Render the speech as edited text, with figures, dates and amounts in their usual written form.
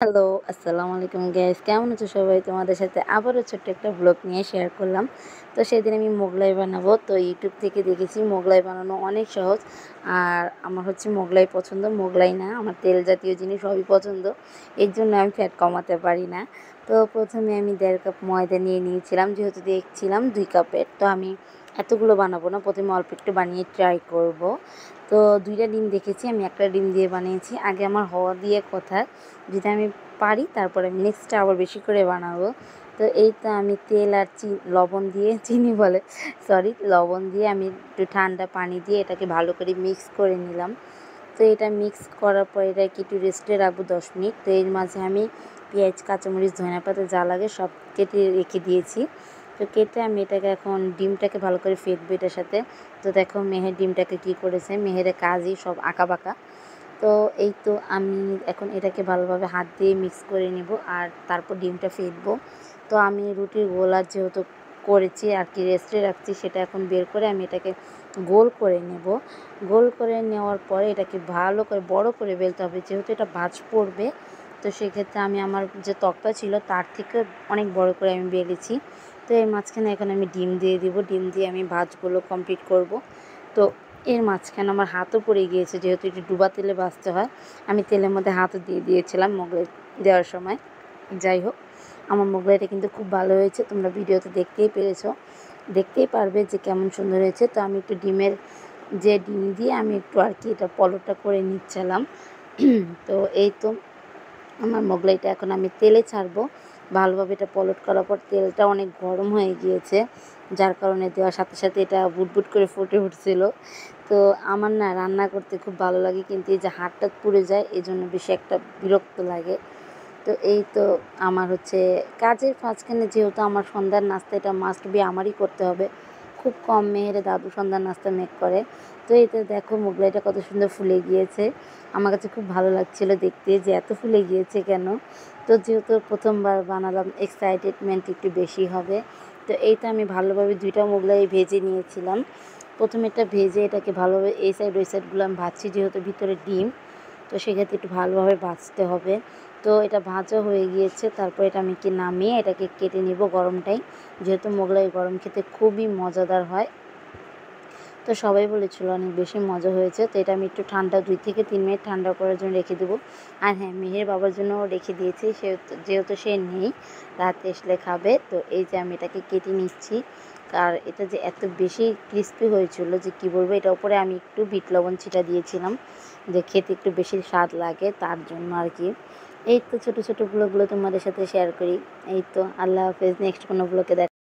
Hello, আসসালামু আলাইকুম guys. কেমন আছো সবাই? তোমাদের সাথে আবারও ছোট্ট একটা ব্লগ নিয়ে শেয়ার করলাম। তো সেদিন আমি মোগলাই বানাবো। তো ইউটিউব থেকে দেখেছি মোগলাই বানানো অনেক সহজ। আর আমার হচ্ছে মোগলাই পছন্দ, মোগলাই না আমার তেল জাতীয় জিনিস সবই পছন্দ। এর জন্য আমি ফ্যাট কমাতে পারি না। তো প্রথমে আমি 1.5 কাপ ময়দা নিয়ে নিয়েছিলাম, যেহেতু দেখছিলাম 2 কাপের। তো আমি এতগুলো বানাবো না, প্রথমে অল্প একটু বানিয়ে ট্রাই করব। তো 2টা ডিম দেখেছি, আমি একটা ডিম দিয়ে বানিয়েছি। আগে আমার হওয়া দিয়ে কথা, যদি আমি পারি তারপরে আমি নেক্সটটা আবার বেশি করে বানাবো। তো এই তো আমি তেল আর লবণ দিয়ে চিনি বলে সরি লবণ দিয়ে আমি একটু ঠান্ডা পানি দিয়ে এটাকে ভালো করে মিক্স করে নিলাম। তো এটা মিক্স করার পর এটাকে একটু রেস্টে রাখবো 10 মিনিট। তো এর মাঝে আমি পেঁয়াজ, কাঁচামরিচ, ধনেপাতা যা লাগে সব কেটে রেখে দিয়েছি। তো কেটে আমি এটাকে এখন ডিমটাকে ভালো করে ফেটবো এটার সাথে। তো দেখো মেহের ডিমটাকে কী করেছে, মেহেরের কাজই সব আঁকাবাঁকা। তো এই তো আমি এখন এটাকে ভালোভাবে হাত দিয়ে মিক্স করে নেব আর তারপর ডিমটা ফেটবো। তো আমি রুটির গোলা যেহেতু করেছি আর কি রেস্টে রাখছি, সেটা এখন বের করে আমি এটাকে গোল করে নেব। গোল করে নেওয়ার পরে এটাকে ভালো করে বড় করে বেলতে হবে, যেহেতু এটা ভাঁজ পড়বে। তো সেক্ষেত্রে আমি আমার যে তক্তা ছিল তার থেকে অনেক বড় করে আমি বেলেছি। তো এর মাঝখানে এখন আমি ডিম দিয়ে দিব, ডিম দিয়ে আমি ভাঁজগুলো কমপ্লিট করব। তো এর মাঝখানে আমার হাতও পড়ে গিয়েছে, যেহেতু একটু ডুবা তেলে ভাজতে হয়। আমি তেলের মধ্যে হাতও দিয়ে দিয়েছিলাম মোগলাই দেওয়ার সময়। যাই হোক, আমার মোগলাইটা কিন্তু খুব ভালো হয়েছে, তোমরা ভিডিওতে দেখতেই পারবে যে কেমন সুন্দর হয়েছে। তো আমি একটু ডিম দিয়ে আমি একটু আর কি এটা পলটটা করে নিচ্ছিলাম। তো এই তো আমার মোগলাইটা এখন আমি তেলে ছাড়বো। ভালোভাবে এটা পলট করার পর তেলটা অনেক গরম হয়ে গিয়েছে, যার কারণে দেওয়ার সাথে সাথে এটা বুটবুট করে ফুটে উঠছিল। তো আমার না রান্না করতে খুব ভালো লাগে, কিন্তু এই যে হাতটা পুড়ে যায় এজন্য বেশি একটা বিরক্ত লাগে। তো এই তো আমার হচ্ছে কাজের মাঝখানে, যেহেতু আমার সন্ধ্যার নাস্তা এটা মাস্ট বি আমারই করতে হবে। খুব কম মেয়েরা দাদু সন্ধ্যার নাস্তা মেক করে। তো এতে দেখো মোগলাইটা কত সুন্দর ফুলে গিয়েছে। আমার কাছে খুব ভালো লাগছিল দেখতে যে এত ফুলে গিয়েছে কেন। তো যেহেতু প্রথমবার বানালাম, এক্সাইটেডমেন্ট একটু বেশি হবে। তো এই তো আমি ভালোভাবে 2টা মোগলাই ভেজে নিয়েছিলাম। প্রথমে এটা ভেজে এটাকে ভালোভাবে এই সাইড ওই সাইডগুলো আমি ভাজছি, যেহেতু ভিতরে ডিম। তো সেক্ষেত্রে একটু ভালোভাবে ভাজতে হবে। তো এটা ভাজা হয়ে গিয়েছে, তারপর এটা আমি নামিয়ে এটাকে কেটে নিব গরমটাই, যেহেতু মোগলাই গরম খেতে খুবই মজাদার হয়। তো সবাই বলেছিল অনেক বেশি মজা হয়েছে। তো এটা আমি একটু ঠান্ডা 2 থেকে 3 মিনিট ঠান্ডা করার জন্য রেখে দেবো। আর হ্যাঁ, মেহের বাবার জন্যও রেখে দিয়েছি, যেহেতু সে নেই, রাতে আসলে খাবে। তো এই যে আমি এটাকে কেটে নিচ্ছি। আর এটা যে এত বেশি ক্রিস্পি হয়েছিল যে কী বলবো, এটা উপরে আমি একটু বিট লবণ ছিটা দিয়েছিলাম, যে খেতে একটু বেশি স্বাদ লাগে তার জন্য আর কি। এই তো ছোটো ছোটো ব্লগগুলো তোমাদের সাথে শেয়ার করি। এই তো আল্লাহ হাফেজ, নেক্সট কোনো ব্লগে দেখা।